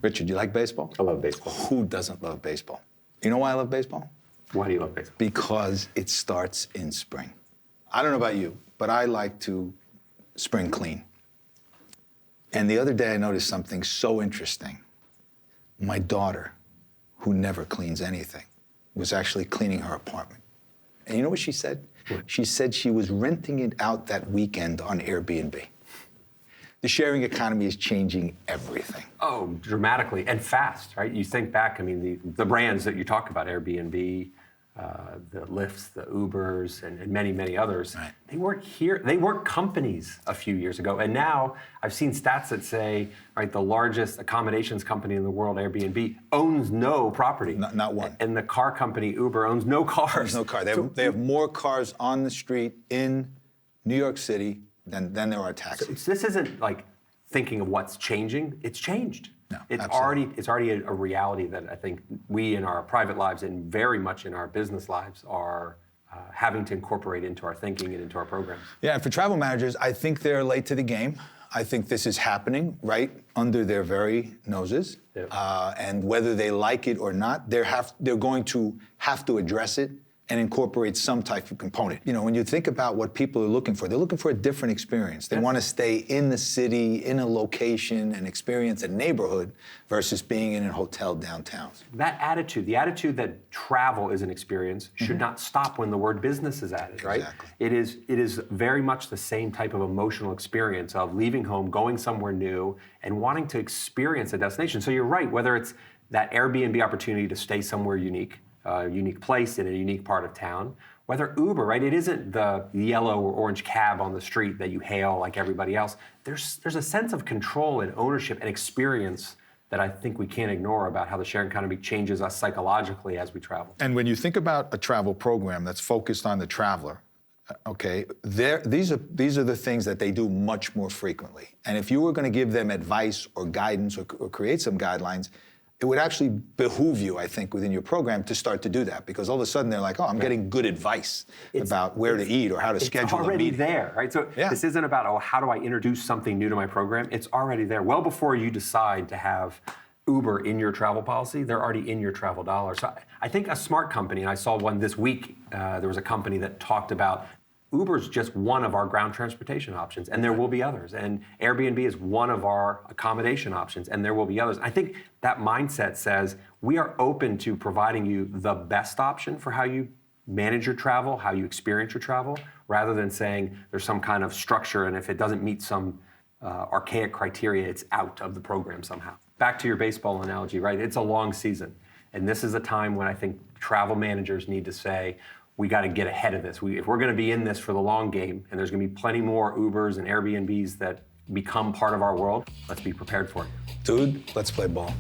Richard, you like baseball? I love baseball. Who doesn't love baseball? You know why I love baseball? Why do you love baseball? Because it starts in spring. I don't know about you, but I like to spring clean. And the other day I noticed something so interesting. My daughter, who never cleans anything, was actually cleaning her apartment. And you know what she said? What? She said she was renting it out that weekend on Airbnb. The sharing economy is changing everything. Oh, dramatically and fast, right? You think back, I mean, the brands that you talk about, Airbnb, the Lyfts, the Ubers, and many, many others, right. They weren't here. They weren't companies a few years ago. And now I've seen stats that say, right, the largest accommodations company in the world, Airbnb, owns no property. Not one. And the car company, Uber, owns no cars. There's no car. They have more cars on the street in New York City than there are taxis. So this isn't like thinking of what's changing. It's changed. No, it's absolutely. already a reality that I think we in our private lives and very much in our business lives are having to incorporate into our thinking and into our programs. Yeah, and for travel managers, I think they're late to the game. I think this is happening right under their very noses. Yep. And whether they like it or not, they're going to have to address it and incorporate some type of component. You know, when you think about what people are looking for, they're looking for a different experience. They want to stay in the city, in a location, and experience a neighborhood versus being in a hotel downtown. That attitude, the attitude that travel is an experience, should not stop when the word business is added, right? Exactly. It is very much the same type of emotional experience of leaving home, going somewhere new, and wanting to experience a destination. So you're right, whether it's that Airbnb opportunity to stay somewhere unique, a unique place in a unique part of town, whether Uber, right? It isn't the yellow or orange cab on the street that you hail like everybody else. There's a sense of control and ownership and experience that I think we can't ignore about how the sharing economy changes us psychologically as we travel. And when you think about a travel program that's focused on the traveler, okay, these are the things that they do much more frequently. And if you were going to give them advice or guidance or create some guidelines, it would actually behoove you, I think, within your program to start to do that, because all of a sudden they're like, oh, I'm getting good advice about where to eat or how to schedule a meeting. It's already there, right? So this isn't about, oh, how do I introduce something new to my program? It's already there. Well before you decide to have Uber in your travel policy, they're already in your travel dollars. So I think a smart company, and I saw one this week, there was a company that talked about Uber's just one of our ground transportation options, and there will be others. And Airbnb is one of our accommodation options, and there will be others. I think that mindset says we are open to providing you the best option for how you manage your travel, how you experience your travel, rather than saying there's some kind of structure, and if it doesn't meet some archaic criteria, it's out of the program somehow. Back to your baseball analogy, right? It's a long season, and this is a time when I think travel managers need to say, we got to get ahead of this. If we're going to be in this for the long game, and there's going to be plenty more Ubers and Airbnbs that become part of our world, let's be prepared for it. Dude, let's play ball.